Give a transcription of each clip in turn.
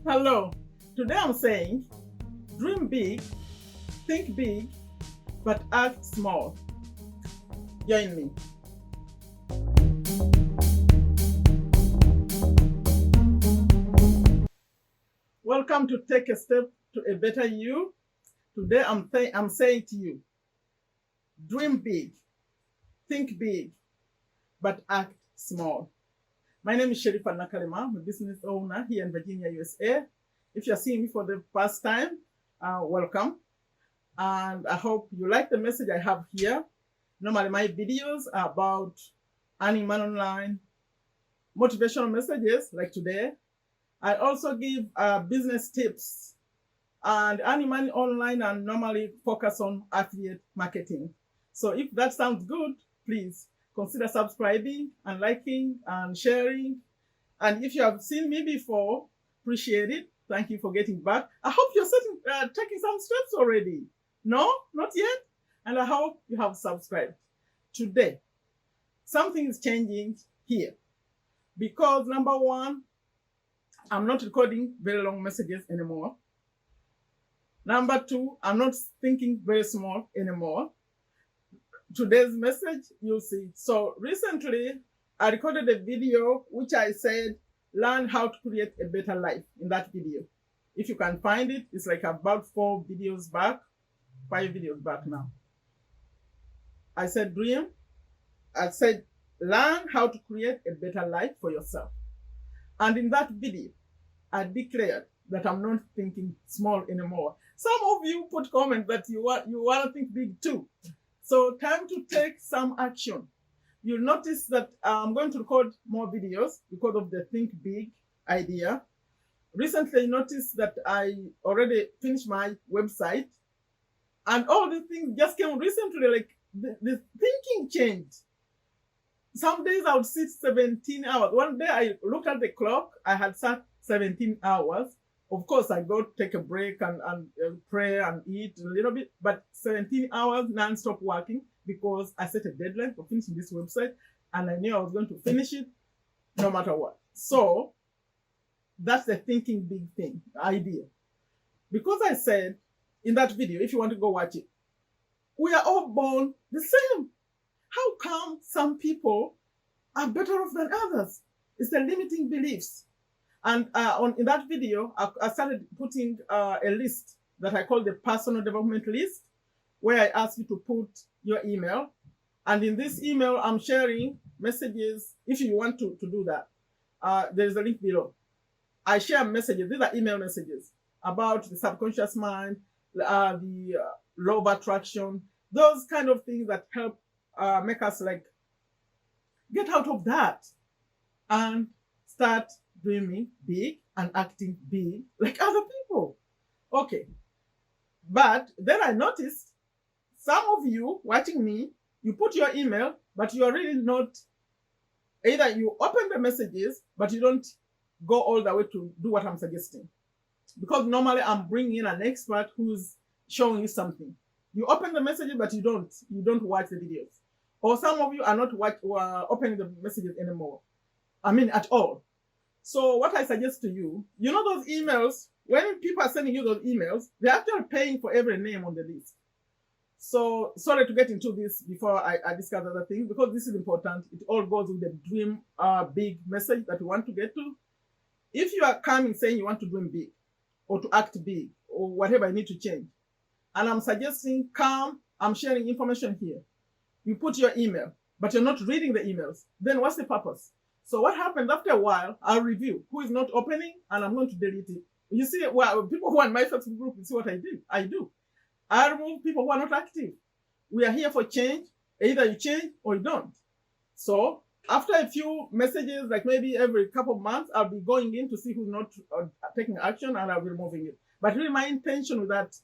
Hello. Today I'm saying dream big, think big, but act small. Join me. Welcome to Take a Step to a Better You. Today I'm saying to you, dream big, think big, but act small. My name is Sherifa Nakalema. I'm a business owner here in Virginia, USA. If you're seeing me for the first time, welcome. And I hope you like the message I have here. Normally, my videos are about earning money online, motivational messages like today. I also give business tips and earning money online and normally focus on affiliate marketing. So if that sounds good, please consider subscribing and liking and sharing. And if you have seen me before, appreciate it. Thank you for getting back. I hope you're taking some steps already. No, not yet. And I hope you have subscribed. Today, something is changing here because number one, I'm not recording very long messages anymore. Number two, I'm not thinking very small anymore. Today's message, you'll see. So recently, I recorded a video which I said, learn how to create a better life in that video. If you can find it, it's like about 5 videos back now. I said dream. I said learn how to create a better life for yourself. And in that video, I declared that I'm not thinking small anymore. Some of you put comments that you want to think big too. So time to take some action. You'll notice that I'm going to record more videos because of the think big idea. Recently, I noticed that I already finished my website, and all these things just came recently, like the thinking changed. Some days I would sit 17 hours. One day I looked at the clock, I had sat 17 hours. Of course, I go take a break and pray and eat a little bit, but 17 hours non-stop working because I set a deadline for finishing this website and I knew I was going to finish it no matter what. So that's the thinking big thing, idea. Because I said in that video, if you want to go watch it, we are all born the same. How come some people are better off than others? It's the limiting beliefs. And in that video, I started putting a list that I call the personal development list, where I ask you to put your email. And in this email, I'm sharing messages. If you want to do that, there's a link below. I share messages. These are email messages about the subconscious mind, the law of attraction, those kind of things that help make us like get out of that and start dreaming big and acting big like other people. Okay. But then I noticed some of you watching me, you put your email, but you are really not, either you open the messages, but you don't go all the way to do what I'm suggesting. Because normally I'm bringing in an expert who's showing you something. You open the messages, but you don't watch the videos. Or some of you are not opening the messages anymore. I mean, at all. So what I suggest to you, you know those emails, when people are sending you those emails, they're actually paying for every name on the list. So sorry to get into this before I discuss other things, because this is important. It all goes with the dream big message that you want to get to. If you are coming saying you want to dream big or to act big or whatever you need to change, and I'm suggesting come, I'm sharing information here. You put your email, but you're not reading the emails. Then what's the purpose? So what happens after a while, I'll review who is not opening and I'm going to delete it. You see, well, people who are in my Facebook group, you see what I do. I remove people who are not active. We are here for change. Either you change or you don't. So after a few messages, like maybe every couple of months, I'll be going in to see who's not taking action and I'll be removing it. But really my intention with that,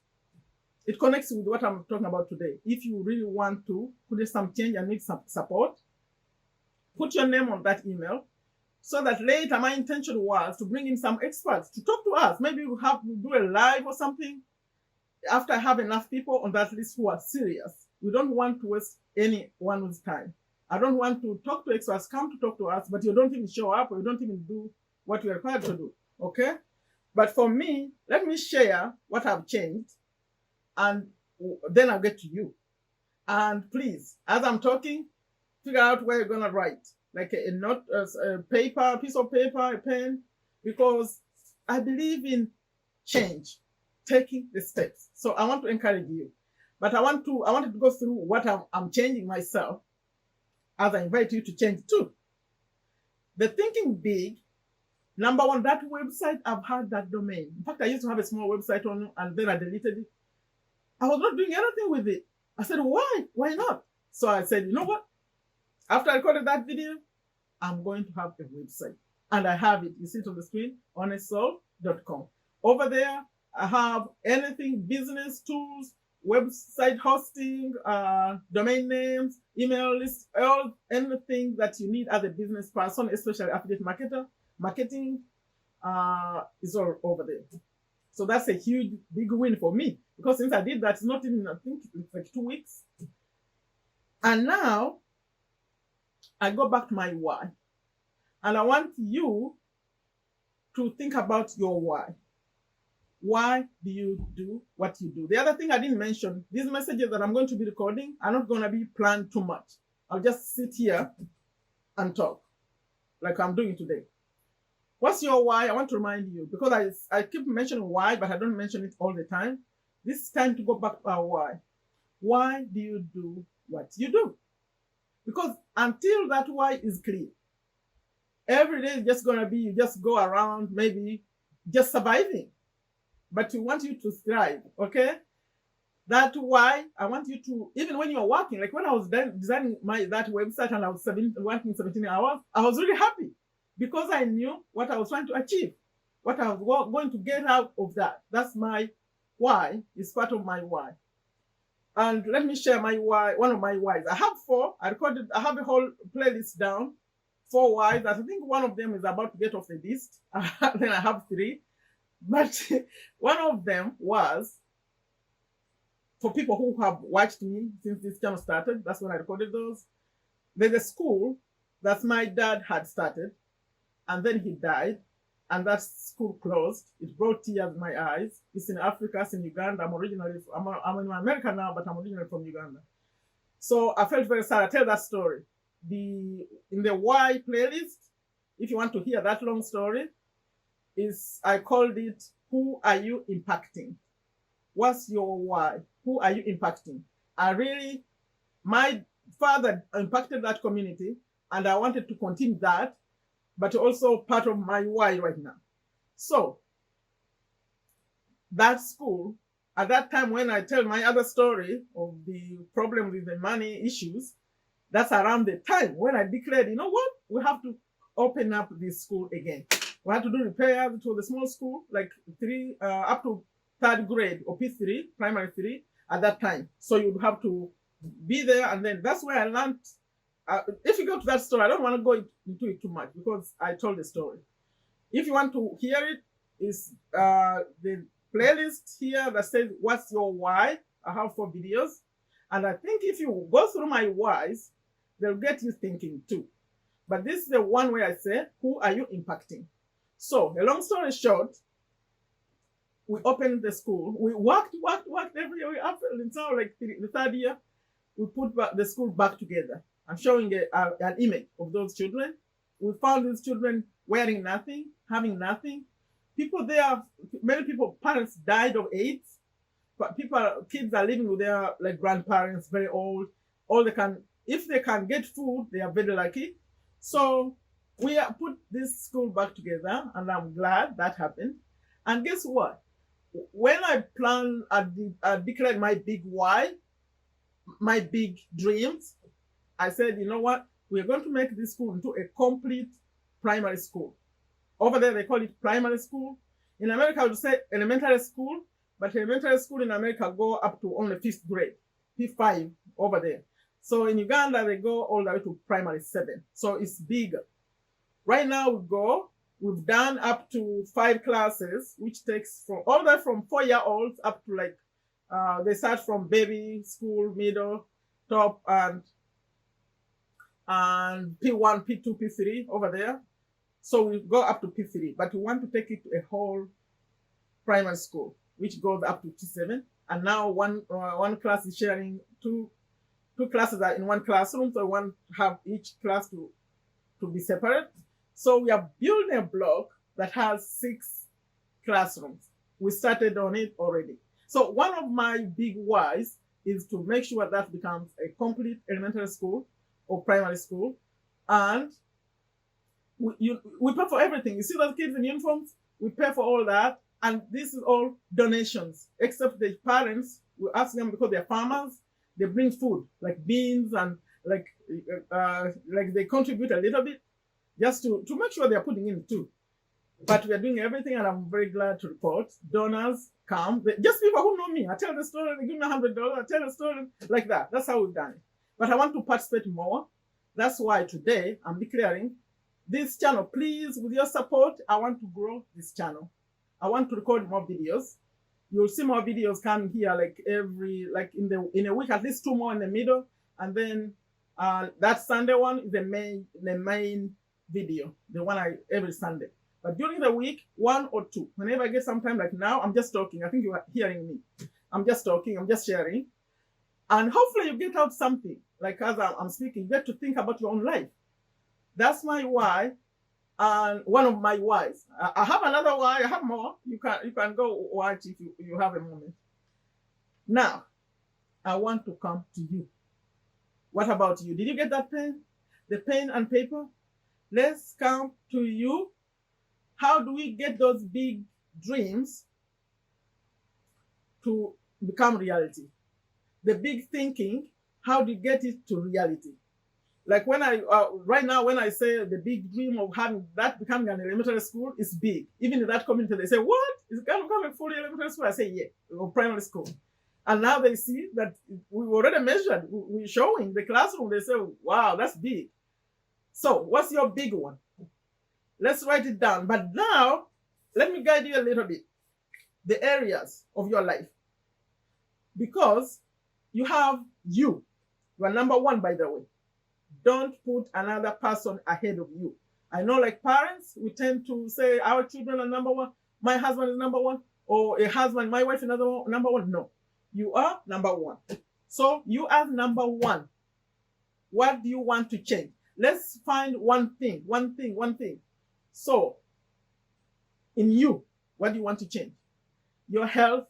it connects with what I'm talking about today. If you really want to put some change and need some support, put your name on that email so that later my intention was to bring in some experts to talk to us. Maybe we'll have to do a live or something after I have enough people on that list who are serious. We don't want to waste anyone's time. I don't want to talk to experts, come to talk to us, but you don't even show up or you don't even do what you're required to do. Okay? But for me, let me share what I've changed, and then I'll get to you. And please, as I'm talking, figure out where you're gonna write, like a note, a paper, a piece of paper, a pen, because I believe in change, taking the steps. So I want to encourage you, but I wanted to go through what I'm changing myself, as I invite you to change too. The thinking big. Number one, that website, I've had that domain. In fact, I used to have a small website on, and then I deleted it. I was not doing anything with it. I said, why? Why not? So I said, you know what? After I recorded that video, I'm going to have a website. And I have it. You see it on the screen, honestsoul.com. Over there, I have anything, business tools, website hosting, domain names, email lists, anything that you need as a business person, especially affiliate marketing, is all over there. So that's a huge, big win for me, because since I did that, it's not even, I think it's like 2 weeks. And now I go back to my why. And I want you to think about your why. Why do you do what you do? The other thing I didn't mention, these messages that I'm going to be recording are not going to be planned too much. I'll just sit here and talk like I'm doing today. What's your why? I want to remind you, because I keep mentioning why, but I don't mention it all the time. This is time to go back to our why. Why do you do what you do? Because until that why is clear, every day is just going to be, you just go around maybe just surviving. But we want you to thrive, okay? That's why I want you to, even when you're working, like when I was designing that website and I was working 17 hours, I was really happy, because I knew what I was trying to achieve, what I was going to get out of that. That's my why, is part of my why. And let me share my why, one of my whys. I have 4. I have a whole playlist down, 4 whys. I think one of them is about to get off the list. Then I have 3. But one of them was for people who have watched me since this channel started. That's when I recorded those. There's a school that my dad had started, and then he died, and that school closed. It brought tears in my eyes. It's in Africa, it's in Uganda. I'm in America now, but I'm originally from Uganda. So I felt very sad. I tell that story. In the why playlist, if you want to hear that long story, I called it, Who Are You Impacting? What's your why? Who are you impacting? My father impacted that community, and I wanted to continue that, but also part of my why right now. So that school, at that time when I tell my other story of the problem with the money issues, that's around the time when I declared, you know what, we have to open up this school again. We had to do repairs to the small school, like 3 up to 3rd grade or P3, primary 3 at that time. So you'd have to be there, and then that's where I learned. If you go to that story, I don't want to go into it too much because I told the story. If you want to hear it, is the playlist here that says, What's Your Why? I have 4 videos. And I think if you go through my whys, they'll get you thinking too. But this is the one where I say, Who are you impacting? So, a long story short, we opened the school. We worked every year. After now, like the 3rd year, we put the school back together. I'm showing an image of those children. We found these children wearing nothing, having nothing. People there, many people, parents died of AIDS. But kids are living with their like grandparents, very old. If they can get food, they are very lucky. So we put this school back together, and I'm glad that happened. And guess what? When I planned, I declared my big why, my big dreams. I said, you know what? We're going to make this school into a complete primary school. Over there, they call it primary school. In America, I would say elementary school, but elementary school in America go up to only 5th grade, P5 over there. So in Uganda, they go all the way to primary 7. So it's bigger. Right now, we've done up to 5 classes, which takes all the way from 4-year-olds up to like, they start from baby, school, middle, top, and P1, P2, P3 over there. So we go up to P3, but we want to take it to a whole primary school, which goes up to T7. And now one class is sharing two classes are in one classroom, so one have each class to be separate. So we are building a block that has 6 classrooms. We started on it already. So one of my big whys is to make sure that becomes a complete elementary school or primary school. And we pay for everything. You see those kids in uniforms? We pay for all that. And this is all donations, except the parents, we ask them because they're farmers, they bring food, like beans and like they contribute a little bit just to make sure they're putting in too. But we are doing everything, and I'm very glad to report donors come, just people who know me. I tell the story, they give me $100, I tell the story like that. That's how we've done it. But I want to participate more. That's why today I'm declaring this channel. Please, with your support, I want to grow this channel. I want to record more videos. You'll see more videos coming here, in a week, at least 2 more in the middle, and then that Sunday one is the main video, the one every Sunday. But during the week, 1 or 2, whenever I get some time, like now, I'm just talking. I think you are hearing me. I'm just talking. I'm just sharing, and hopefully you get out something. Like as I'm speaking, you get to think about your own life. That's my why. And one of my whys. I have another why. I have more. You can go watch if you have a moment. Now, I want to come to you. What about you? Did you get that pen? The pen and paper? Let's come to you. How do we get those big dreams to become reality? The big thinking, how do you get it to reality? Like when right now, when I say the big dream of having that becoming an elementary school is big. Even in that community, they say, what? It's going to become a full elementary school? I say, yeah, or primary school. And now they see that we already measured, we're showing the classroom. They say, wow, that's big. So what's your big one? Let's write it down. But now, let me guide you a little bit. The areas of your life. Because you have you. You are number 1, by the way. Don't put another person ahead of you. I know, like parents, we tend to say our children are number 1, my husband is number 1, or a husband, my wife is number 1. No, you are number 1. So you are number 1. What do you want to change? Let's find one thing. So, in you, what do you want to change? Your health,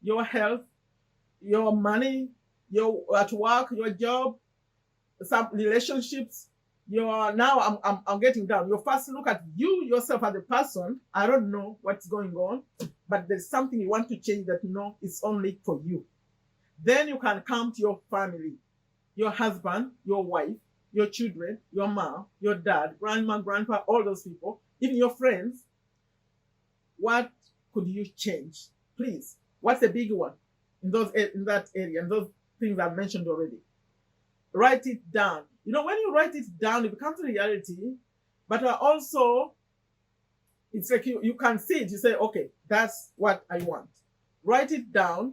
your money, your at work, your job, some relationships. Now I'm getting down. You first look at you yourself as a person. I don't know what's going on, but there's something you want to change that it's only for you. Then you can come to your family, your husband, your wife, your children, your mom, your dad, grandma, grandpa, all those people, even your friends. What could you change? Please. What's the big one in that area, and those things I've mentioned already? Write it down. When you write it down, it becomes a reality, but also it's like you can see it. You say, okay, that's what I want. Write it down.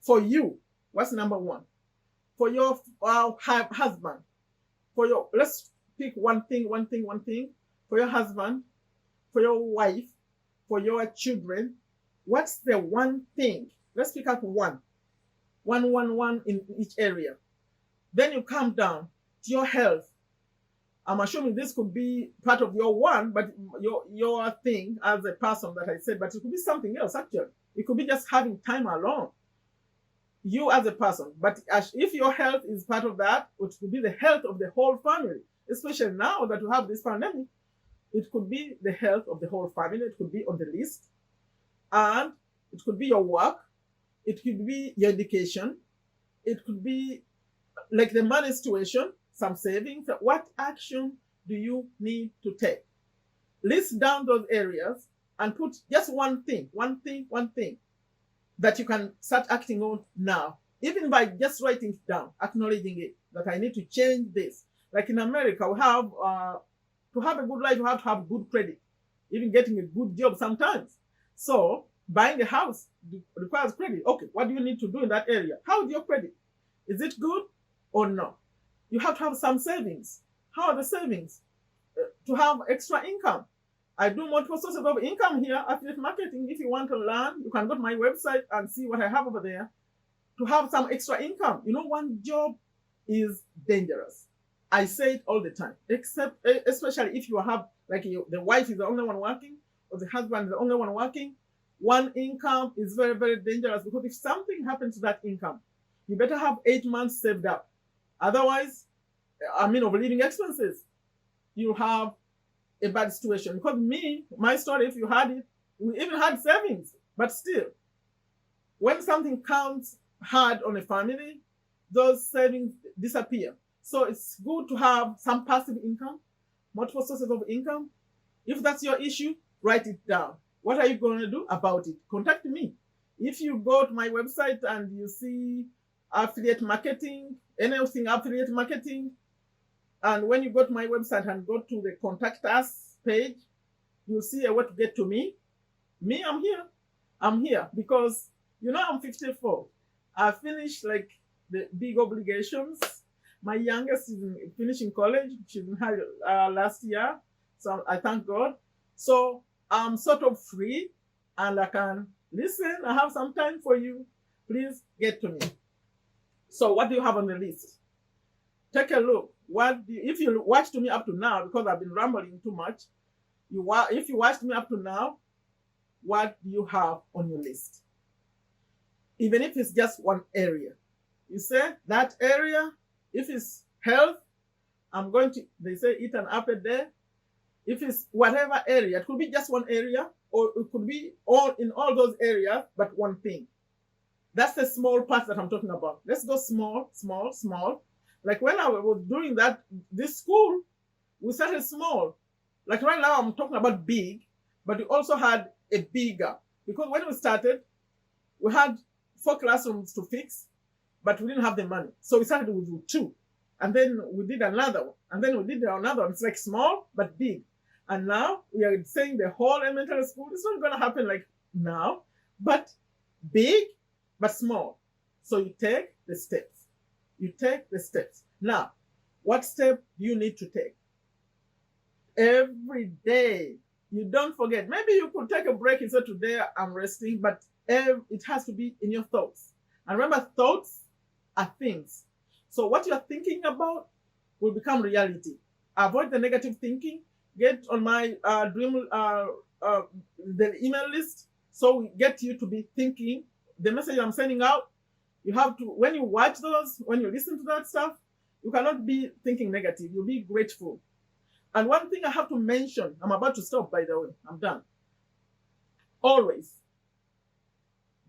For you, what's number 1? For your husband, let's pick one thing. For your husband, for your wife, for your children, what's the one thing? Let's pick up one in each area. Then you come down to your health. I'm assuming this could be part of your one, but your thing as a person that I said, but it could be something else actually. It could be just having time alone. You as a person. But if your health is part of that, it could be the health of the whole family, especially now that we have this pandemic. It could be the health of the whole family. It could be on the list. And it could be your work. It could be your education. It could be like the money situation, some savings. What action do you need to take? List down those areas and put just one thing that you can start acting on now. Even by just writing it down, acknowledging it, that I need to change this. Like in America, we have, to have a good life, you have to have good credit. Even getting a good job sometimes. So buying a house requires credit. Okay, what do you need to do in that area? How is your credit? Is it good or no? You have to have some savings. How are the savings? To have extra income. I do multiple sources of income here, affiliate marketing. If you want to learn, you can go to my website and see what I have over there to have some extra income. You know, one job is dangerous. I say it all the time, except especially if you have, like, the wife is the only one working or the husband is the only one working. One income is very, very dangerous, because if something happens to that income, you better have 8 months saved up. Otherwise, of living expenses, you have a bad situation. Because my story, if you had it, we even had savings, but still, when something comes hard on a family, those savings disappear. So it's good to have some passive income, multiple sources of income. If that's your issue, write it down. What are you going to do about it? Contact me. If you go to my website and you see affiliate marketing, anything affiliate marketing, and when you go to my website and go to the contact us page, you'll see a way to get to me. I'm here. I'm here because, I'm 54. I finished like the big obligations. My youngest is finishing college. She's in her last year. So I thank God. So I'm sort of free and I can listen. I have some time for you. Please get to me. So what do you have on the list? Take a look. If you watched me up to now, because I've been rambling too much, if you watched me up to now, what do you have on your list? Even if it's just one area. You say that area, if it's health, they say eat an apple a day. If it's whatever area, it could be just one area, or it could be in all those areas, but one thing. That's the small part that I'm talking about. Let's go small, small, small. Like when I was doing this school, we started small. Like right now, I'm talking about big, but we also had a bigger. Because when we started, we had 4 classrooms to fix, but we didn't have the money. So we started with 2. And then we did another one. And then we did another one. It's like small, but big. And now we are saying the whole elementary school, it's not going to happen like now, but big, but small. So you take the steps. You take the steps. Now, what step do you need to take? Every day. You don't forget. Maybe you could take a break and say, today I'm resting, but it has to be in your thoughts. And remember, thoughts are things. So what you're thinking about will become reality. Avoid the negative thinking. Get on my the email list, so we get you to be thinking. The message I'm sending out, you have to, when you watch those, when you listen to that stuff, you cannot be thinking negative. You'll be grateful. And one thing I have to mention, I'm about to stop, by the way, I'm done. Always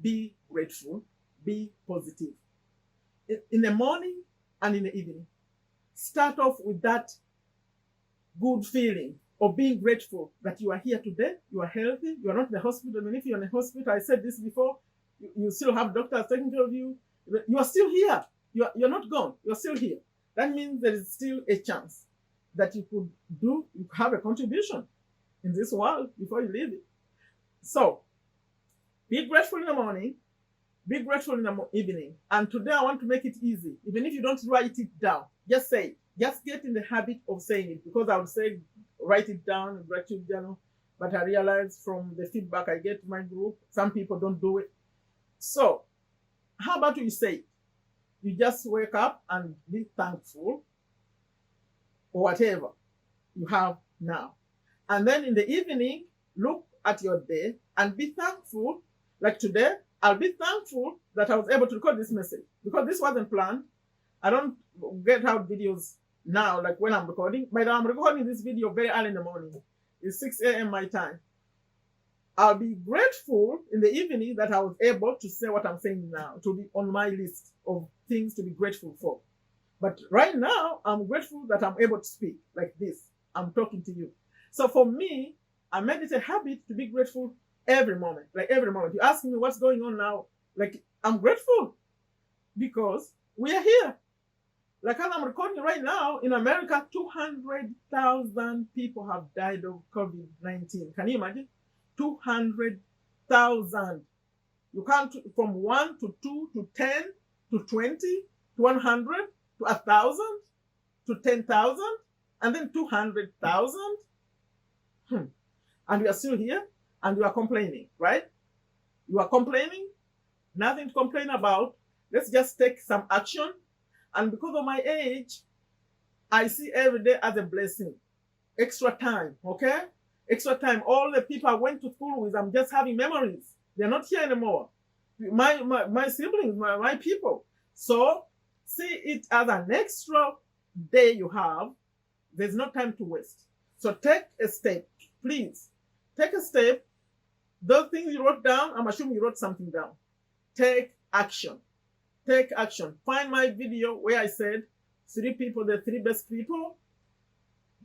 be grateful, be positive. In the morning and in the evening, start off with that good feeling of being grateful that you are here today, you are healthy, you are not in the hospital. I mean, if you're in the hospital, I said this before, you still have doctors taking care of you. You are still here. You're not gone. You're still here. That means there is still a chance that you could have a contribution in this world before you leave it. So, be grateful in the morning, be grateful in the evening. And today I want to make it easy. Even if you don't write it down, just say it. Just get in the habit of saying it, because I would say write it down in gratitude journal, but I realize from the feedback I get to my group, some people don't do it. So, how about you say it? You just wake up and be thankful for whatever you have now. And then in the evening, look at your day and be thankful. Like today, I'll be thankful that I was able to record this message, because this wasn't planned. I don't get out videos now, like when I'm recording, but I'm recording this video very early in the morning. It's 6 a.m. my time. I'll be grateful in the evening that I was able to say what I'm saying now, to be on my list of things to be grateful for. But right now, I'm grateful that I'm able to speak like this. I'm talking to you. So for me, I made it a habit to be grateful every moment. Like every moment. You ask me what's going on now, like I'm grateful because we are here. Like as I'm recording right now, in America, 200,000 people have died of COVID-19. Can you imagine? 200,000. You count from 1 to 2 to 10 to 20 to 100 to 1,000 to 10,000 and then 200,000. and you are still here and you are complaining, right? You are complaining, nothing to complain about. Let's just take some action. And because of my age, I see every day as a blessing. Extra time, okay? Extra time. All the people I went to school with, I'm just having memories. They're not here anymore. My siblings, my people. So see it as an extra day you have. There's no time to waste. So take a step, please. Take a step. Those things you wrote down, I'm assuming you wrote something down. Take action. Take action. Find my video where I said 3 people, the 3 best people.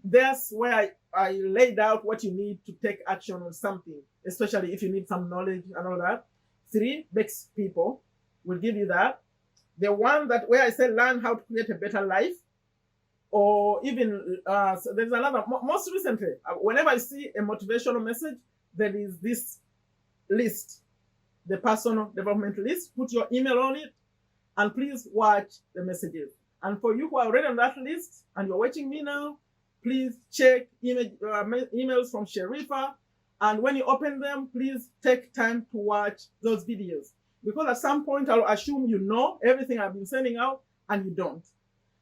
That's where I laid out what you need to take action on something, especially if you need some knowledge and all that. 3 best people will give you that. The one that where I said learn how to create a better life, or even so there's another. Most recently, whenever I see a motivational message, there is this list, the personal development list. Put your email on it, and please watch the messages. And for you who are already on that list and you're watching me now, please check emails from Sharifa. And when you open them, please take time to watch those videos. Because at some point, I'll assume you know everything I've been sending out, and you don't.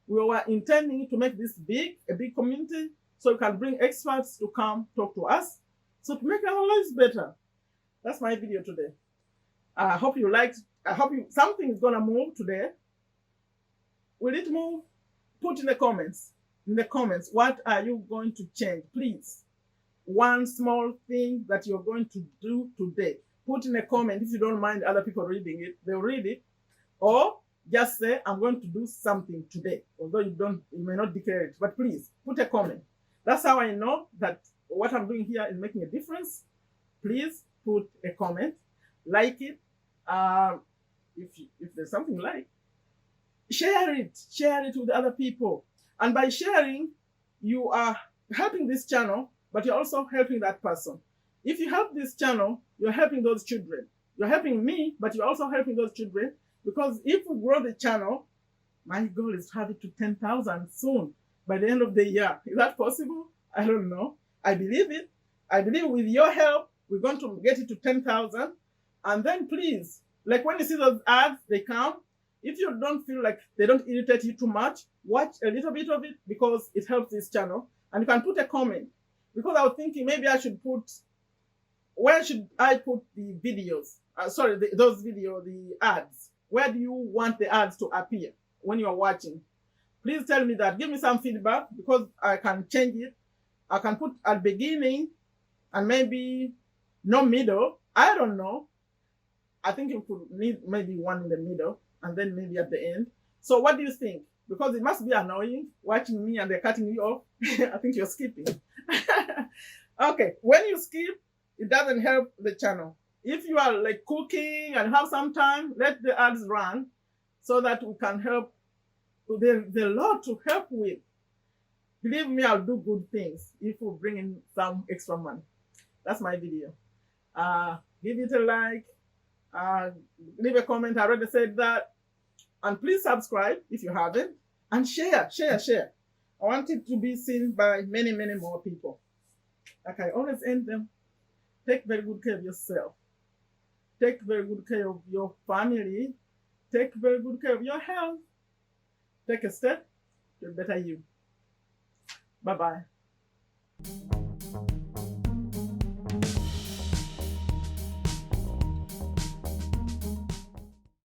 We were intending to make this a big community, so we can bring experts to come talk to us, so to make our lives better. That's my video today. I hope you liked. I hope something is gonna move today. Will it move? Put in the comments. In the comments, what are you going to change? Please, one small thing that you're going to do today. Put in a comment. If you don't mind other people reading it, they'll read it. Or just say, I'm going to do something today. Although you may not declare it, but please put a comment. That's how I know that what I'm doing here is making a difference. Please put a comment, like it. If there's something like, share it with other people. And by sharing, you are helping this channel, but you're also helping that person. If you help this channel, you're helping those children. You're helping me, but you're also helping those children. Because if we grow the channel, my goal is to have it to 10,000 soon, by the end of the year. Is that possible? I don't know. I believe it. I believe with your help, we're going to get it to 10,000. And then please, like when you see those ads, they come. If you don't feel like they don't irritate you too much, watch a little bit of it, because it helps this channel. And you can put a comment. Because I was thinking maybe I should put, where should I put the videos? The ads. Where do you want the ads to appear when you're watching? Please tell me that. Give me some feedback, because I can change it. I can put at beginning and maybe no middle. I don't know. I think you could need maybe one in the middle and then maybe at the end. So what do you think? Because it must be annoying watching me and they're cutting you off. I think you're skipping. Okay, when you skip, it doesn't help the channel. If you are like cooking and have some time, let the ads run so that we can help. There's a lot to help with. Believe me, I'll do good things if we bring in some extra money. That's my video. Give it a like. Leave a comment. I already said that. And please subscribe if you haven't. And share. I want it to be seen by many, many more people. Like I always end them. Take very good care of yourself. Take very good care of your family. Take very good care of your health. Take a step to a better you. Bye-bye.